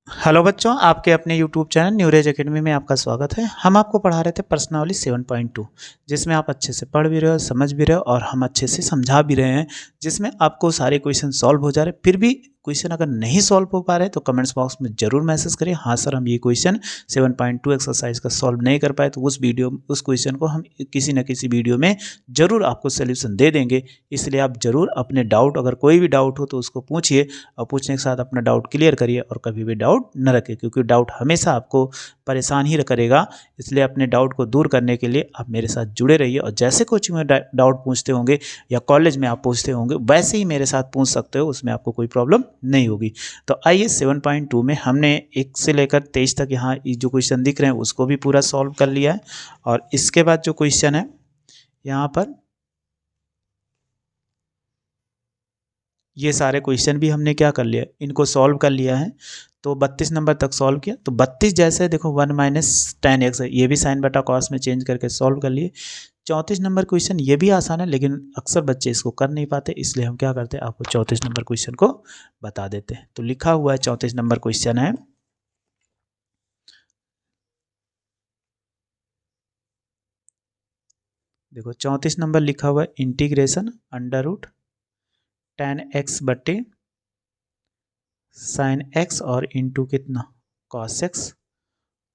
Hello बच्चों, आपके अपने यूट्यूब चैनल न्यूरेज एकेडमी में आपका स्वागत है। हम आपको पढ़ा रहे थे प्रश्नावली 7.2, जिसमें आप अच्छे से पढ़ भी रहे हो, समझ भी रहे हो और हम अच्छे से समझा भी रहे हैं, जिसमें आपको सारे क्वेश्चन सॉल्व हो जा रहे। फिर भी क्वेश्चन अगर नहीं सॉल्व हो पा रहे तो कमेंट्स बॉक्स में ज़रूर मैसेज करिए, हाँ सर हम ये क्वेश्चन 7.2 एक्सरसाइज का सॉल्व नहीं कर पाए, तो उस क्वेश्चन को हम किसी न किसी वीडियो में ज़रूर आपको सोल्यूशन दे देंगे। इसलिए आप ज़रूर अपने डाउट, अगर कोई भी डाउट हो तो उसको पूछिए और पूछने के साथ अपना डाउट क्लियर करिए और कभी भी डाउट न रखें, क्योंकि डाउट हमेशा आपको परेशान ही करेगा। इसलिए अपने डाउट को दूर करने के लिए आप मेरे साथ जुड़े रहिए और जैसे कोचिंग में डाउट पूछते होंगे या कॉलेज में आप पूछते होंगे वैसे ही मेरे साथ पूछ सकते हो, उसमें आपको कोई प्रॉब्लम नहीं होगी। तो आइए 7.2 में हमने 1 से लेकर 23 तक यहाँ जो क्वेश्चन दिख रहे हैं उसको भी पूरा सॉल्व कर लिया है। और इसके बाद जो क्वेश्चन है यहाँ पर, ये सारे क्वेश्चन भी हमने क्या कर लिया, इनको सॉल्व कर लिया है। तो 32 नंबर तक सॉल्व किया। तो 32 जैसे देखो 1 - tan x है, ये भी साइन बटा कॉस में चेंज करके सॉल्व कर लिए। 34 नंबर क्वेश्चन ये भी आसान है, लेकिन अक्सर बच्चे इसको कर नहीं पाते, इसलिए हम क्या करते हैं, आपको 34 नंबर क्वेश्चन को बता देते हैं। तो लिखा हुआ है 34 नंबर क्वेश्चन है, देखो 34 नंबर लिखा हुआ है, इंटीग्रेशन √tan x बटे साइन x और इंटू कितना कॉस x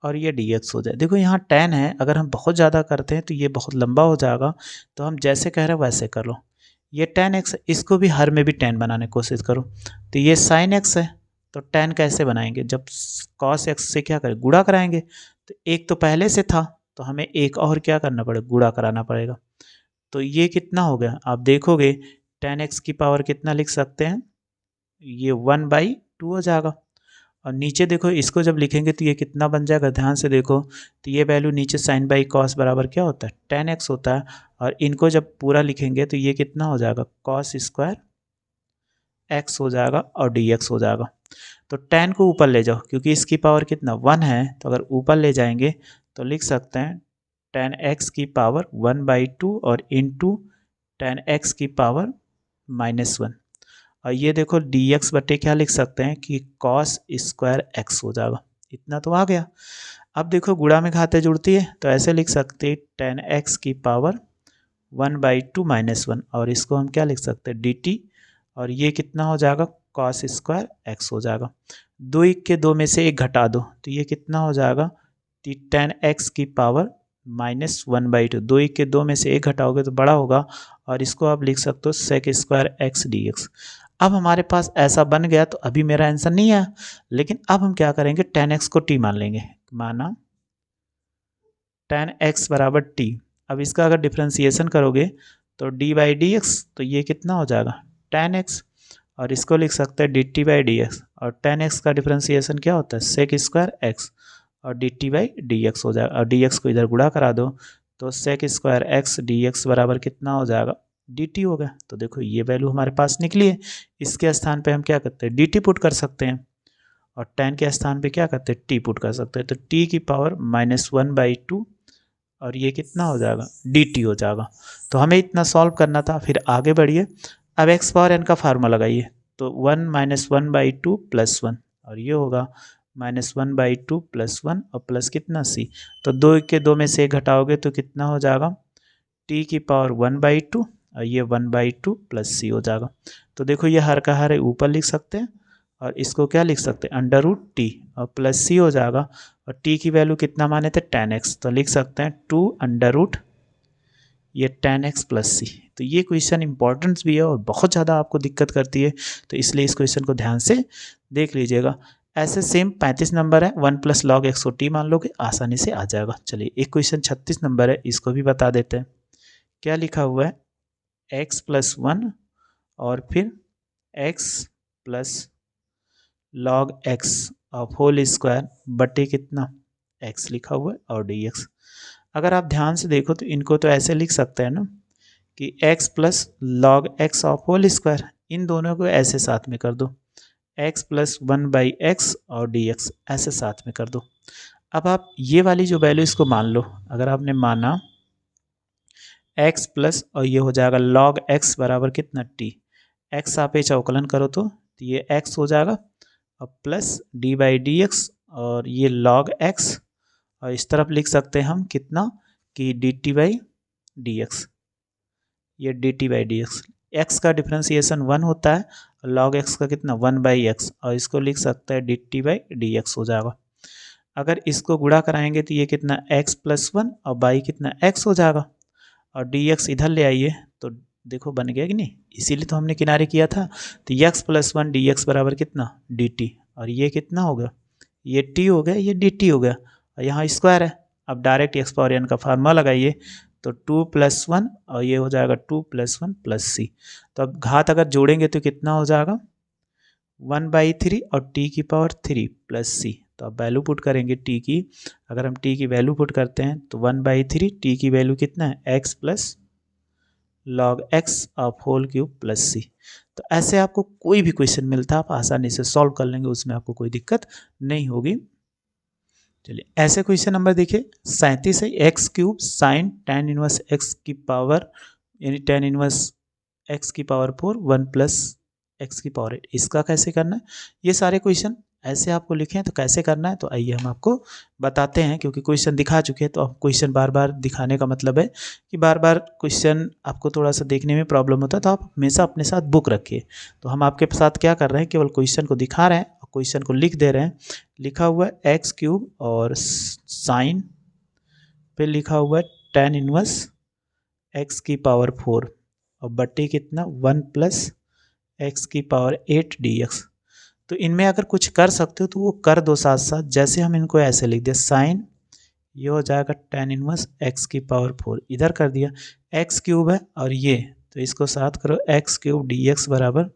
और ये dx हो जाए। देखो यहाँ tan है, अगर हम बहुत ज़्यादा करते हैं तो ये बहुत लंबा हो जाएगा, तो हम जैसे कह रहे हैं वैसे कर लो। ये tan x, इसको भी हर में भी tan बनाने की कोशिश करो। तो ये sin x है, तो tan कैसे बनाएंगे, जब cos x से क्या करें, गुणा कराएंगे। तो एक तो पहले से था, तो हमें एक और क्या करना पड़ेगा, गुणा कराना पड़ेगा। तो ये कितना हो गया, आप देखोगे tan x की पावर कितना लिख सकते हैं, ये 1/2 हो जाएगा। और नीचे देखो इसको जब लिखेंगे तो ये कितना बन जाएगा, ध्यान से देखो। तो ये वैल्यू नीचे साइन बाई कॉस बराबर क्या होता है, tan x होता है। और इनको जब पूरा लिखेंगे तो ये कितना हो जाएगा, कॉस स्क्वायर x हो जाएगा और dx हो जाएगा। तो tan को ऊपर ले जाओ, क्योंकि इसकी पावर कितना 1 है, तो अगर ऊपर ले जाएंगे तो लिख सकते हैं tan x की पावर 1/2 और इंटू tan x की पावर -1। और ये देखो dx बटे क्या लिख सकते हैं कि कॉस स्क्वायर x हो जाएगा। इतना तो आ गया। अब देखो गुणा में घातें जुड़ती है, तो ऐसे लिख सकते हैं tan x की पावर 1/2 -1, और इसको हम क्या लिख सकते हैं dt, और ये कितना हो जाएगा, कॉस स्क्वायर x हो जाएगा। 2 के 2 में से 1 घटा दो, तो ये कितना हो जाएगा, tan x की पावर -1/2। 2 के 2 में से 1 घटाओगे तो बड़ा होगा, और इसको आप लिख सकते हो sec स्क्वायर x dx। अब हमारे पास ऐसा बन गया, तो अभी मेरा आंसर नहीं आया, लेकिन अब हम क्या करेंगे, tan x को t मान लेंगे। माना tan x बराबर t। अब इसका अगर डिफ्रेंसिएशन करोगे तो d/dx, तो ये कितना हो जाएगा tan x, और इसको लिख सकते हैं dt/dx, और tan x का डिफ्रेंसिएशन क्या होता है, sec स्क्वायर x, और dt/dx हो जाएगा। और dx को इधर गुणा करा दो, तो sec स्क्वायर x dx बराबर कितना हो जाएगा, dt हो गया। तो देखो ये वैल्यू हमारे पास निकली है। इसके स्थान पे हम क्या करते हैं, dt पुट कर सकते हैं, और tan के स्थान पे क्या करते हैं, t पुट कर सकते हैं। तो t की पावर -1/2, और ये कितना हो जाएगा, dt हो जाएगा। तो हमें इतना सॉल्व करना था, फिर आगे बढ़िए। अब x पावर n का फार्मूला लगाइए, तो 1 - 1/2 + 1, और ये होगा -1/2 + 1 और प्लस कितना c। तो 2 के 2 में से 1 घटाओगे तो कितना हो जाएगा, t की पावर 1/2, और ये 1/2 + c हो जाएगा। तो देखो ये हर का हर ऊपर लिख सकते हैं, और इसको क्या लिख सकते हैं, √t, और प्लस c हो जाएगा। और t की वैल्यू कितना माने थे, tan x, तो लिख सकते हैं 2 ये tan x + c। तो ये क्वेश्चन इंपॉर्टेंट भी है और बहुत ज़्यादा आपको दिक्कत करती है, तो इसलिए इस क्वेश्चन को ध्यान से देख लीजिएगा। ऐसे सेम 35 नंबर है, 1 + log x को t मान लोगे, आसानी से आ जाएगा। चलिए एक क्वेश्चन 36 नंबर है, इसको भी बता देते हैं। क्या लिखा हुआ है, x + 1 और फिर x + log x of whole square बटे कितना x लिखा हुआ है और dx। अगर आप ध्यान से देखो तो इनको तो ऐसे लिख सकते हैं ना कि x + log x of whole square, इन दोनों को ऐसे साथ में कर दो, x + 1/x और dx ऐसे साथ में कर दो। अब आप ये वाली जो वैल्यू इसको मान लो, अगर आपने माना x प्लस और ये हो जाएगा log x बराबर कितना t, x आप ये अवकलन करो तो ये x हो जाएगा, और plus D by D x और ये लॉग एक्स, और इस तरफ लिख सकते हैं हम कितना कि D T by D X, ये D T by D X. X का डिफ्रेंसिएशन 1 होता है और लॉग एक्स का कितना 1 बाई एक्स, और इसको लिख सकते हैं D T by D x हो जाएगा। अगर इसको गुणा कराएंगे तो ये कितना x प्लस 1 और बाई कितना x हो जाएगा, और डी एक्स इधर ले आइए तो देखो बन गया कि नहीं, इसीलिए तो हमने किनारे किया था। तो x प्लस 1 डी एक्स बराबर कितना डी टी, और ये कितना हो गया, ये t हो गया, ये डी टी हो गया, और यहाँ स्क्वायर है। अब डायरेक्ट एक्स पावर एन का फार्मूला लगाइए तो 2 प्लस 1 और ये हो जाएगा 2 प्लस 1 प्लस सी। तो अब घात अगर जोड़ेंगे तो कितना हो जाएगा 1/3 और t की पावर 3 प्लस सी। तो अब वैल्यू पुट करेंगे t की, अगर हम t की वैल्यू पुट करते हैं तो 1/3, t की वैल्यू कितना है x plus log X of whole cube plus C. तो ऐसे आपको कोई भी क्वेश्चन मिलता है आप आसानी से सॉल्व कर लेंगे, उसमें आपको कोई दिक्कत नहीं होगी। चलिए ऐसे क्वेश्चन नंबर देखिए 37 है, x cube sign tan inverse x की पावर यानी tan इनवर्स एक्स की पावर 4 1 प्लस एक्स की पावर 8, इसका कैसे करना है। ये सारे क्वेश्चन ऐसे आपको लिखे हैं तो कैसे करना है, तो आइए हम आपको बताते हैं। क्योंकि क्वेश्चन दिखा चुके हैं तो अब क्वेश्चन बार बार दिखाने का मतलब है कि बार बार क्वेश्चन आपको थोड़ा सा देखने में प्रॉब्लम होता है, तो आप हमेशा अपने साथ बुक रखिए। तो हम आपके साथ क्या कर रहे हैं, केवल क्वेश्चन को दिखा रहे हैं और क्वेश्चन को लिख दे रहे हैं। लिखा हुआ है एक्स क्यूब और साइन पे लिखा हुआ है tan इनवर्स एक्स की पावर 4 और बटे कितना 1 प्लस एक्स की पावर 8 डी एक्स। तो इनमें अगर कुछ कर सकते हो तो वो कर दो साथ साथ। जैसे हम इनको ऐसे लिख दिया साइन, ये हो जाएगा tan इनवर्स एक्स की पावर 4, इधर कर दिया एक्स क्यूब है और ये, तो इसको साथ करो एक्स क्यूब डी एक्स बराबर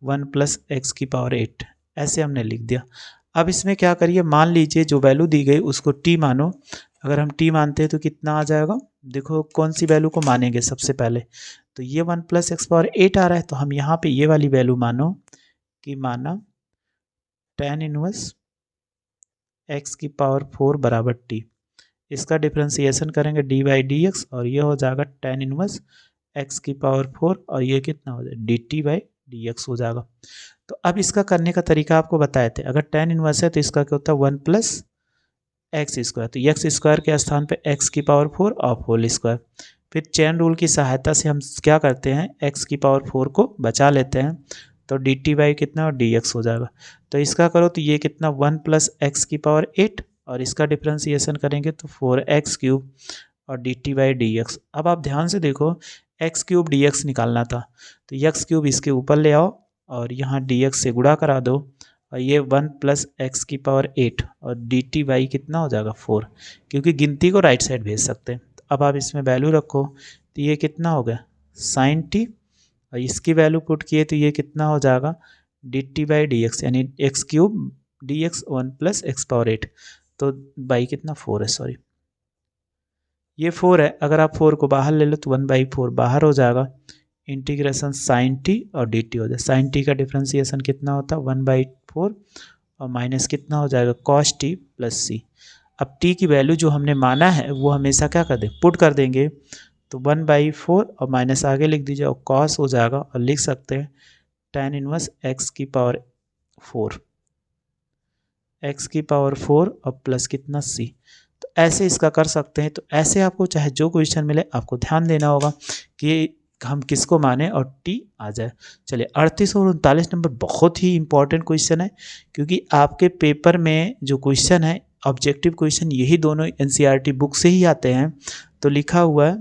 1 प्लस एक्स की पावर 8, ऐसे हमने लिख दिया। अब इसमें क्या करिए, मान लीजिए जो वैल्यू दी गई उसको t मानो। अगर हम t मानते हैं तो कितना आ जाएगा, देखो कौन सी वैल्यू को मानेंगे सबसे पहले, तो ये 1 प्लस एक्स पावर 8 आ रहा है, तो हम यहाँ पे ये वाली वैल्यू मानो कि माना tan इनवर्स एक्स की पावर 4 बराबर t। इसका डिफ्रेंसिएशन करेंगे डी बाई डी एक्स और ये हो जाएगा tan इनवर्स एक्स की पावर 4 और ये कितना हो जाएगा D T by D x हो जाएगा। तो अब इसका करने का तरीका आपको बताए थे, अगर tan इनवर्स है तो इसका क्या होता है 1 प्लस एक्स स्क्वायर, तो एक्स स्क्वायर के स्थान पे एक्स की पावर 4 और होल स्क्वायर। फिर चेन रूल की सहायता से हम क्या करते हैं, एक्स की पावर 4 को बचा लेते हैं, तो डी टी बाई कितना और डी एक्स हो जाएगा। तो इसका करो तो ये कितना 1 प्लस एक्स की पावर 8 और इसका डिफ्रेंसिएशन करेंगे तो 4x क्यूब और D T by D x. अब आप ध्यान से देखो एक्स क्यूब डी एक्स निकालना था, तो एक्स क्यूब इसके ऊपर ले आओ और यहाँ डी एक्स से गुणा करा दो और ये 1 प्लस एक्स की पावर 8 और डी टी बाई कितना हो जाएगा 4, क्योंकि गिनती को राइट साइड भेज सकते हैं। तो अब आप इसमें वैल्यू रखो तो ये कितना हो गया साइन टी, और इसकी वैल्यू पुट किए तो ये कितना हो जाएगा D T by D X, यानी X cube D X 1 plus X power 8, तो बाई कितना 4 है, सॉरी ये 4 है। अगर आप 4 को बाहर ले लो तो 1/4 बाहर हो जाएगा, इंटीग्रेशन साइन टी और डी टी हो जाए। साइन टी का डिफ्रेंसिएशन कितना होता है 1/4 और माइनस कितना हो जाएगा कॉस टी प्लस सी। अब टी की वैल्यू जो हमने माना है वो हमेशा क्या कर दें पुट कर देंगे, तो 1/4 और माइनस आगे लिख दीजिए और कॉस हो जाएगा और लिख सकते हैं tan इनवर्स एक्स की पावर 4, एक्स की पावर 4 और प्लस कितना सी। तो ऐसे इसका कर सकते हैं। तो ऐसे आपको चाहे जो क्वेश्चन मिले आपको ध्यान देना होगा कि हम किसको माने और टी आ जाए। चलिए 38 और 39 नंबर बहुत ही इंपॉर्टेंट क्वेश्चन है, क्योंकि आपके पेपर में जो क्वेश्चन है ऑब्जेक्टिव क्वेश्चन यही दोनों एनसीईआरटी बुक से ही आते हैं। तो लिखा हुआ है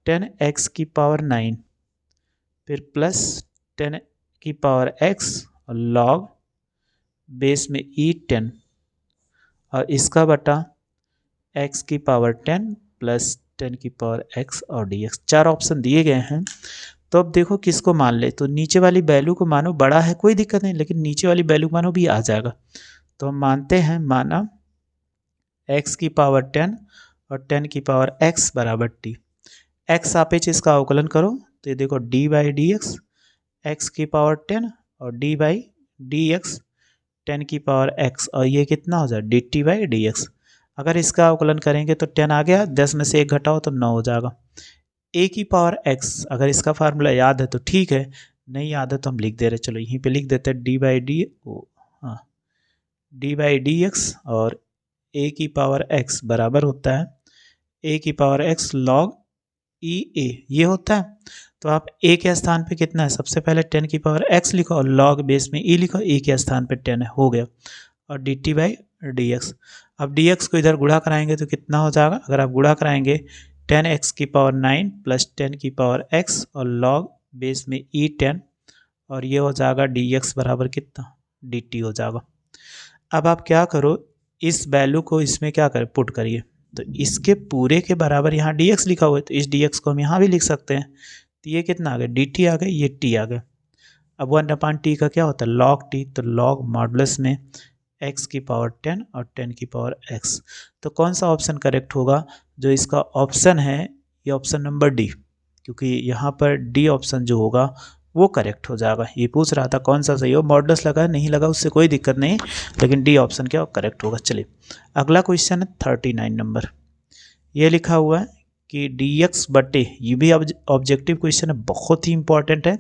10x की पावर 9 फिर प्लस 10 की पावर x और लॉग बेस में e10 और इसका बटा x की पावर 10 प्लस 10 की पावर x और dx। चार ऑप्शन दिए गए हैं। तो अब देखो किसको मान ले, तो नीचे वाली वैल्यू को मानो, बड़ा है कोई दिक्कत नहीं, लेकिन नीचे वाली वैल्यू मानो भी आ जाएगा। तो हम मानते हैं माना x की पावर 10 और 10 की पावर x बराबर t। x सापेक्ष इसका अवकलन करो तो ये देखो d by D X x की पावर 10 और d बाई डी एक्स 10 की पावर x और ये कितना हो जाए D T by D x. अगर इसका अवकलन करेंगे तो 10 आ गया, 10 में से 1 घटाओ तो 9 हो जाएगा। a की पावर x, अगर इसका फार्मूला याद है तो ठीक है, नहीं याद है तो हम लिख दे रहे, चलो यहीं पे लिख देते हैं d बाई डी हाँ डी बाई डी एक्स और ए की पावर एक्स बराबर होता है ए की पावर एक्स लॉग ई ए, ये होता है। तो आप ए के स्थान पे कितना है, सबसे पहले 10 की पावर एक्स लिखो और लॉग बेस में ई लिखो, ए के स्थान पे 10 है, हो गया। और D T by D x, अब डी एक्स को इधर गुणा कराएंगे तो कितना हो जाएगा, अगर आप गुणा कराएंगे 10x की पावर 9 प्लस 10 की पावर x और लॉग बेस में ई 10, और ये हो जाएगा डी एक्स बराबर कितना, डी टी हो जाएगा। अब आप क्या करो, इस वैल्यू को इसमें क्या करें, पुट करिए, तो इसके पूरे के बराबर यहाँ dx लिखा हुआ है, तो इस dx को हम यहाँ भी लिख सकते हैं। तो ये कितना आ गया, dt आ गया, ये t आ गया। अब 1/t का क्या होता है, log t, तो log मॉडुलस में x की पावर 10 और 10 की पावर x। तो कौन सा ऑप्शन करेक्ट होगा, जो इसका ऑप्शन है ये ऑप्शन नंबर डी, क्योंकि यहाँ पर डी ऑप्शन जो होगा वो करेक्ट हो जाएगा। ये पूछ रहा था कौन सा सही हो, मॉडुलस लगा नहीं लगा उससे कोई दिक्कत नहीं, लेकिन डी ऑप्शन क्या करेक्ट होगा। चलिए अगला क्वेश्चन है 39 नंबर। ये लिखा हुआ है कि डी एक्स बटे, ये भी ऑब्जेक्टिव क्वेश्चन है, बहुत ही इंपॉर्टेंट है।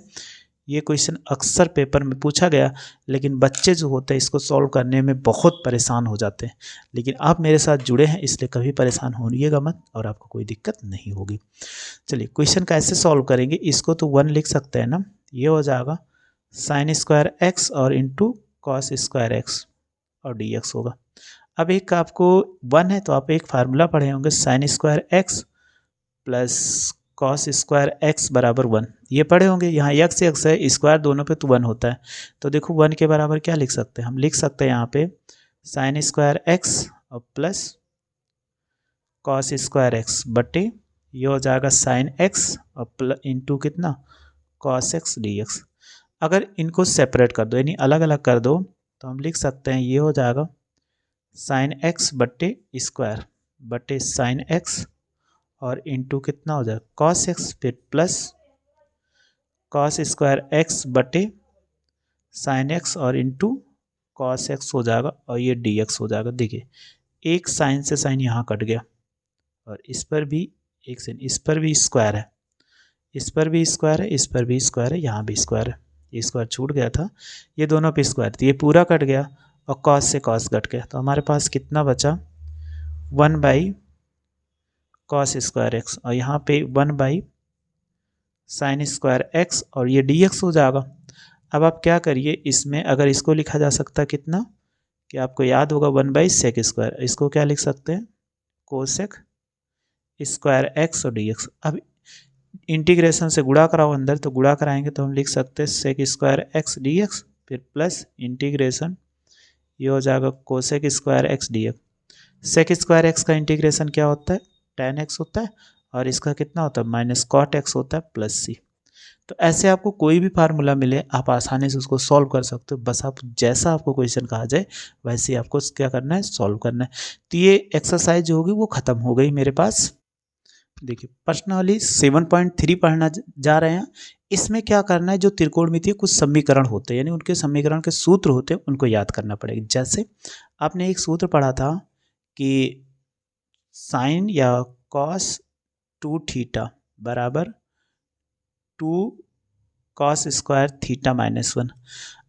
ये क्वेश्चन अक्सर पेपर में पूछा गया, लेकिन बच्चे जो होते हैं इसको सॉल्व करने में बहुत परेशान हो जाते हैं, लेकिन आप मेरे साथ जुड़े हैं इसलिए कभी परेशान होइएगा मत और आपको कोई दिक्कत नहीं होगी। चलिए क्वेश्चन कैसे सॉल्व करेंगे, इसको तो 1 लिख सकते हैं ना, ये हो जाएगा साइन स्क्वायर एक्स और इंटू कॉस स्क्वायर एक्स और डी एक्स होगा। अब एक आपको 1 है तो आप एक फार्मूला पढ़े होंगे, sine square x plus cos square x बराबर 1, ये पढ़े होंगे। यहाँ एक्स एक्स है, स्क्वायर दोनों पे तो 1 होता है, तो देखो 1 के बराबर क्या लिख सकते हैं, हम लिख सकते हैं यहाँ पे साइन स्क्वायर एक्स और प्लस कॉस स्क्वायर एक्स बटे, ये हो जाएगा साइन एक्स और प्लस इंटू कितना कॉस एक्स डी एक्स। अगर इनको सेपरेट कर दो यानी अलग अलग कर दो तो हम लिख सकते हैं ये हो जाएगा साइन एक्स बटे स्क्वायर बटे साइन एक्स और इंटू कितना हो जाएगा कॉस एक्स, फिर प्लस कॉस स्क्वायर एक्स बटे साइन एक्स और इंटू कॉस एक्स हो जाएगा और ये डी एक्स हो जाएगा। देखिए एक साइन से साइन यहाँ कट गया और इस पर भी एक साइन, इस पर भी स्क्वायर है, इस पर भी स्क्वायर है, इस पर भी स्क्वायर है, यहाँ भी स्क्वायर है, ये स्क्वायर छूट गया था, ये दोनों पे स्क्वायर, तो ये पूरा कट गया और कॉस से कॉस कट गया, तो हमारे पास कितना बचा 1 बाई कॉस स्क्वायर एक्स और यहाँ पे 1 बाई साइन स्क्वायर एक्स और ये डी एक्स हो जाएगा। अब आप क्या करिए, इसमें अगर इसको लिखा जा सकता है कितना, कि आपको याद होगा 1 बाई सेक स्क्वायर, इसको क्या लिख सकते हैं कोसेक स्क्वायर एक्स और डी एक्स। अब इंटीग्रेशन से गुणा कराओ अंदर, तो गुणा कराएंगे तो हम लिख सकते हैं sec square x d x, फिर प्लस इंटीग्रेशन ये हो जाएगा cosec square x d x. Sec square x का इंटीग्रेशन क्या होता है tan x होता है और इसका कितना होता है माइनस कॉट एक्स होता है प्लस सी। तो ऐसे आपको कोई भी फार्मूला मिले आप आसानी से उसको सॉल्व कर सकते हो, बस आप जैसा आपको क्वेश्चन कहा जाए वैसे ही आपको क्या करना है सॉल्व करना है। तो ये एक्सरसाइज जो होगी वो ख़त्म हो गई मेरे पास। देखिए पर्सनली 7.3 पढ़ना जा रहे हैं, इसमें क्या करना है जो त्रिकोणमितीय कुछ समीकरण होते हैं यानी उनके समीकरण के सूत्र होते हैं उनको याद करना पड़ेगा। जैसे आपने एक सूत्र पढ़ा था कि साइन या कॉस 2 थीटा बराबर 2 कॉस स्क्वायर थीटा माइनस 1।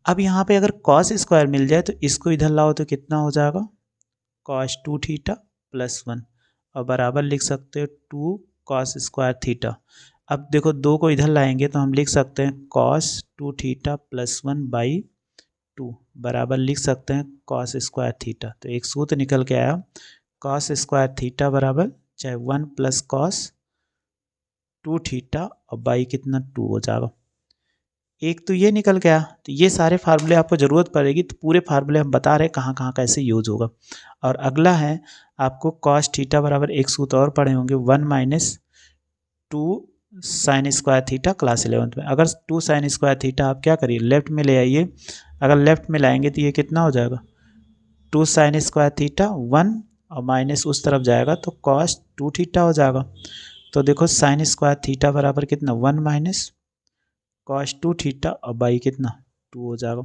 अब यहाँ पे अगर कॉस स्क्वायर मिल जाए तो इसको इधर लाओ तो कितना हो जाएगा कॉस 2 थीटा प्लस 1 और बराबर लिख सकते हो 2 कॉस स्क्वायर थीटा। अब देखो 2 को इधर लाएंगे तो हम लिख सकते हैं कॉस 2 थीटा प्लस 1 बाई 2 बराबर लिख सकते हैं कॉस स्क्वायर थीटा। तो एक सूत्र निकल के आया कॉस स्क्वायर थीटा बराबर चाहे 1 प्लस कॉस 2 थीटा और बाई कितना 2 हो जाएगा। एक तो ये निकल गया, तो ये सारे फार्मूले आपको ज़रूरत पड़ेगी तो पूरे फार्मूले हम बता रहे हैं कहाँ कहाँ कैसे यूज होगा। और अगला है आपको कॉस थीटा बराबर एक सूत्र और पढ़े होंगे 1 minus 2 sine square theta class 11th में। अगर 2 साइन स्क्वायर थीटा आप क्या करिए लेफ्ट में ले आइए, अगर लेफ्ट में लाएंगे तो ये कितना हो जाएगा 2 साइन स्क्वायर थीटा 1 और माइनस उस तरफ जाएगा तो कॉस 2 थीटा हो जाएगा। तो देखो साइन स्क्वायर थीटा बराबर कितना 1 माइनस कॉस 2 थीटा और बाई कितना 2 हो जाएगा।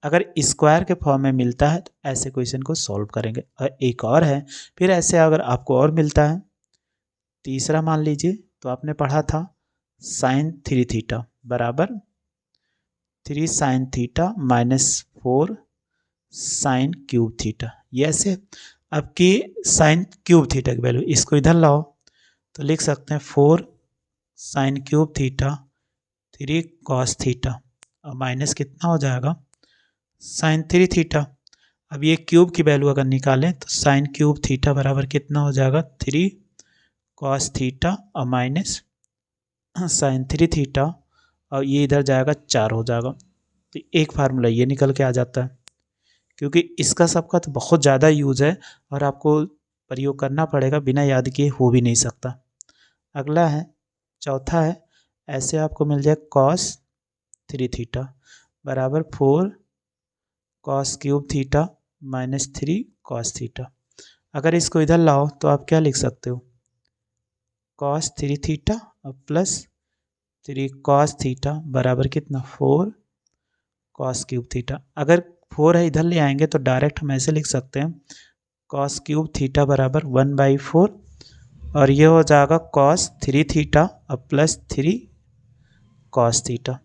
अगर स्क्वायर के फॉर्म में मिलता है तो ऐसे क्वेश्चन को सॉल्व करेंगे। और एक और है, फिर ऐसे अगर आपको और मिलता है तीसरा मान लीजिए तो आपने पढ़ा था साइन 3 थीटा बराबर 3 sine theta minus 4 sine cube theta. ये ऐसे आपकी साइन क्यूब थीटा की वैल्यू, इसको इधर लाओ तो लिख सकते हैं 4 sine cube theta 3 cos theta और माइनस कितना हो जाएगा साइन 3 थीटा। अब ये क्यूब की वैल्यू अगर निकालें तो साइन क्यूब थीटा बराबर कितना हो जाएगा 3 कॉस थीटा और माइनस साइन 3 थीटा और ये इधर जाएगा 4 हो जाएगा। तो एक फार्मूला ये निकल के आ जाता है। क्योंकि इसका सबका तो बहुत ज़्यादा यूज़ है और आपको प्रयोग करना पड़ेगा, बिना याद किए हो भी नहीं सकता। अगला है चौथा है, ऐसे आपको मिल जाए कॉस 3 थीटा बराबर 4 cos cube theta minus 3 cos theta. अगर इसको इधर लाओ तो आप क्या लिख सकते हो कॉस 3 थीटा और प्लस 3 कॉस थीटा बराबर कितना 4 कॉस क्यूब थीटा। अगर 4 है इधर ले आएंगे तो डायरेक्ट हम ऐसे लिख सकते हैं कॉस क्यूब थीटा बराबर 1/4 और ये हो जाएगा कॉस 3 थीटा और प्लस 3 कॉस थीटा।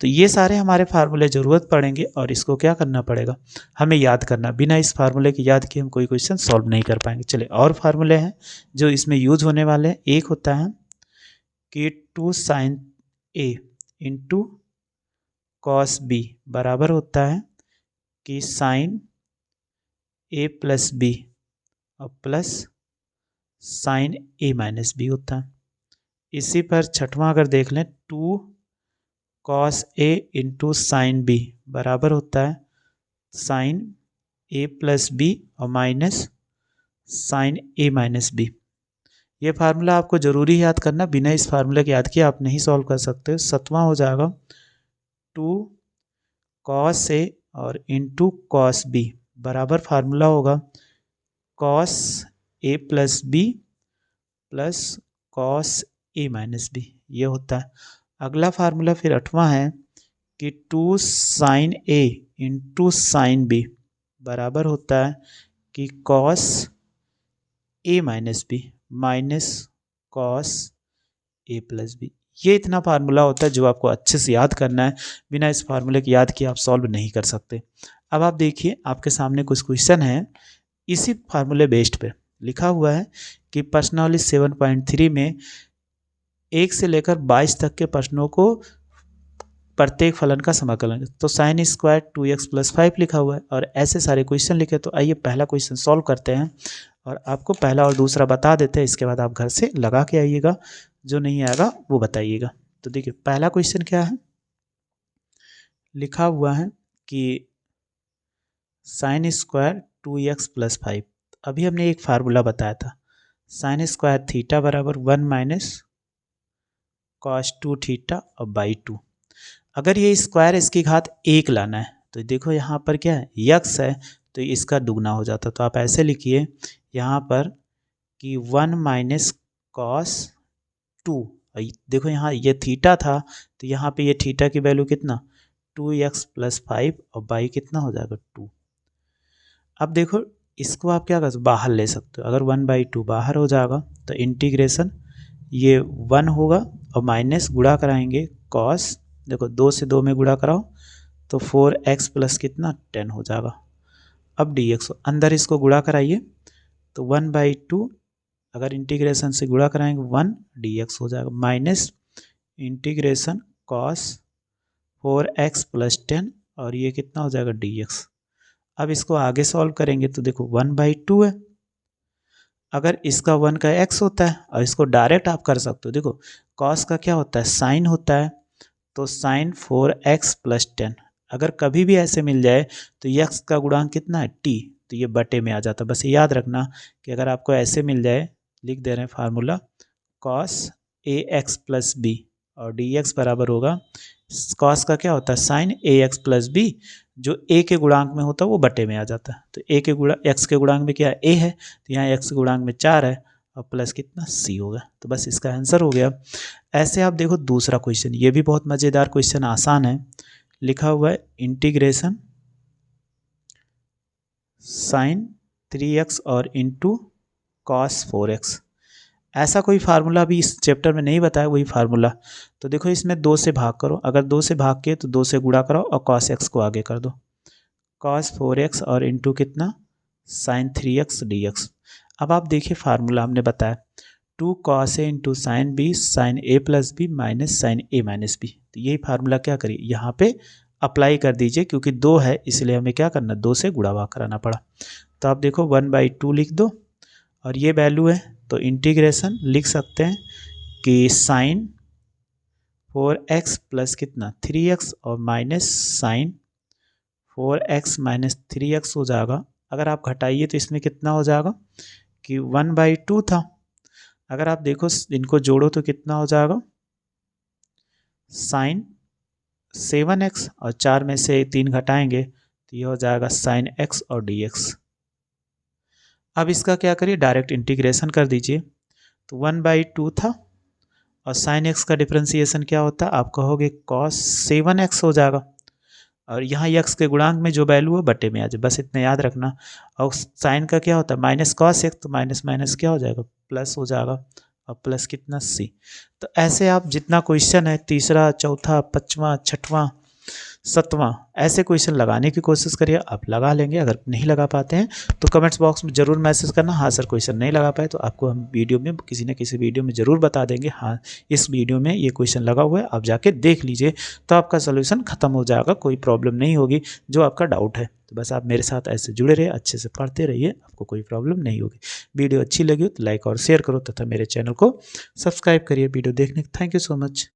तो ये सारे हमारे फार्मूले ज़रूरत पड़ेंगे और इसको क्या करना पड़ेगा हमें याद करना। बिना इस फार्मूले के याद किए हम कोई क्वेश्चन सॉल्व नहीं कर पाएंगे। चलिए और फार्मूले हैं जो इसमें यूज होने वाले हैं। एक होता है कि 2 साइन ए इंटू कॉस बी बराबर होता है कि साइन ए प्लस बी और plus sign A minus B होता है। इसी पर छठवां अगर देख लें 2 cos A into sine B बराबर होता है साइन ए प्लस बी और minus sine A minus B. ये फार्मूला आपको ज़रूरी याद करना, बिना इस फार्मूले के याद किए आप नहीं सॉल्व कर सकते। सातवां हो जाएगा 2 कॉस ए और इंटू कॉस बी बराबर फार्मूला होगा cos A plus B plus cos A minus B, ये होता है। अगला फार्मूला फिर आठवां है कि 2 साइन ए इंटू साइन बी बराबर होता है कि cos A minus B minus cos A plus B. ये इतना फार्मूला होता है जो आपको अच्छे से याद करना है। बिना इस फार्मूले की याद किए आप सॉल्व नहीं कर सकते। अब आप देखिए आपके सामने कुछ क्वेश्चन है इसी फार्मूले बेस्ड पे लिखा हुआ है कि प्रश्नावली 7.3 में 1 से लेकर 22 तक के प्रश्नों को प्रत्येक फलन का समाकलन, तो साइन स्क्वायर 2x + 5 लिखा हुआ है और ऐसे सारे क्वेश्चन लिखे। तो आइए पहला क्वेश्चन सॉल्व करते हैं और आपको पहला और दूसरा बता देते हैं, इसके बाद आप घर से लगा के आइएगा, जो नहीं आएगा वो बताइएगा। तो देखिए पहला क्वेश्चन क्या है, लिखा हुआ है कि साइन स्क्वायर 2x + 5। अभी हमने एक फार्मूला बताया था साइन स्क्वायर थीटा बराबर 1 - cos 2 थीटा और बाई 2। अगर ये स्क्वायर इसकी घात 1 लाना है तो देखो यहाँ पर क्या है यक्स है तो इसका दुगना हो जाता। तो आप ऐसे लिखिए यहाँ पर कि 1 - cos 2, देखो यहाँ ये थीटा था तो यहाँ पे ये थीटा की वैल्यू कितना 2x + 5 और बाई कितना हो जाएगा 2। अब देखो इसको आप क्या कर सकते बाहर ले सकते हो। अगर 1/2 बाहर हो जाएगा तो इंटीग्रेशन ये 1 होगा और माइनस गुणा कराएंगे कॉस, देखो 2 से 2 में गुणा कराओ तो 4x प्लस कितना 10 हो जाएगा। अब dx अंदर इसको गुणा कराइए तो 1/2 अगर इंटीग्रेशन से गुणा कराएंगे 1 dx हो जाएगा माइनस इंटीग्रेशन कॉस 4x + 10 और ये कितना हो जाएगा dx। अब इसको आगे सॉल्व करेंगे तो देखो 1/2 है, अगर इसका 1 का x होता है और इसको डायरेक्ट आप कर सकते हो। देखो कॉस का क्या होता है साइन होता है तो साइन 4x + 10। अगर कभी भी ऐसे मिल जाए तो x का गुणांक कितना है t, तो ये बटे में आ जाता है। बस याद रखना कि अगर आपको ऐसे मिल जाए, लिख दे रहे हैं फार्मूला cos ax + b और dx बराबर होगा cos का क्या होता है साइन ax + b, जो a के गुणांक में होता है वो बटे में आ जाता है। तो a के x के गुणांक में क्या है a है तो यहाँ x के गुणांक में 4 है और प्लस कितना c होगा। तो बस इसका आंसर हो गया। ऐसे आप देखो दूसरा क्वेश्चन, ये भी बहुत मज़ेदार क्वेश्चन, आसान है। लिखा हुआ है इंटीग्रेशन साइन 3x और इंटू कॉस 4x। ऐसा कोई फार्मूला भी इस चैप्टर में नहीं बताया, वही फार्मूला। तो देखो इसमें 2 से भाग करो, अगर 2 से भाग के तो 2 से गुणा करो और cos x को आगे कर दो। cos 4x और इंटू कितना sin 3x dx। अब आप देखिए फार्मूला हमने बताया 2 cos a into sine B sine A plus B minus sine A minus B. तो यही फार्मूला क्या करिए यहाँ पे अप्लाई कर दीजिए, क्योंकि 2 है इसलिए हमें क्या करना 2 से गुणा भाग कराना पड़ा। तो आप देखो 1/2 लिख दो और ये वैल्यू है तो इंटीग्रेशन लिख सकते हैं कि साइन 4x प्लस कितना 3x और minus sign 4x minus 3x हो जाएगा। अगर आप घटाइए तो इसमें कितना हो जाएगा कि 1/2 था। अगर आप देखो इनको जोड़ो तो कितना हो जाएगा साइन 7x और 4 में से 3 घटाएंगे तो ये हो जाएगा साइन x और dx। अब इसका क्या करिए डायरेक्ट इंटीग्रेशन कर दीजिए। तो 1/2 था और साइन x का डिफ्रेंसिएशन क्या होता है आप कहोगे cos 7x हो जाएगा, और यहाँ x के गुणांक में जो वैल्यू है बटे में आ जाए, बस इतना याद रखना। और साइन का क्या होता है माइनस cos x, तो माइनस माइनस क्या हो जाएगा प्लस हो जाएगा, और प्लस कितना c। तो ऐसे आप जितना क्वेश्चन है तीसरा चौथा पाँचवा छठवां सतवां ऐसे क्वेश्चन लगाने की कोशिश करिए, आप लगा लेंगे। अगर नहीं लगा पाते हैं तो कमेंट्स बॉक्स में ज़रूर मैसेज करना, हाँ सर क्वेश्चन नहीं लगा पाए, तो आपको हम वीडियो में किसी न किसी वीडियो में ज़रूर बता देंगे, हाँ इस वीडियो में ये क्वेश्चन लगा हुआ है आप जाके देख लीजिए, तो आपका सोल्यूशन ख़त्म हो जाएगा, कोई प्रॉब्लम नहीं होगी जो आपका डाउट है। तो बस आप मेरे साथ ऐसे जुड़े रहिए, अच्छे से पढ़ते रहिए, आपको कोई प्रॉब्लम नहीं होगी। वीडियो अच्छी लगी हो तो लाइक और शेयर करो तथा मेरे चैनल को सब्सक्राइब करिए। वीडियो देखने थैंक यू सो मच।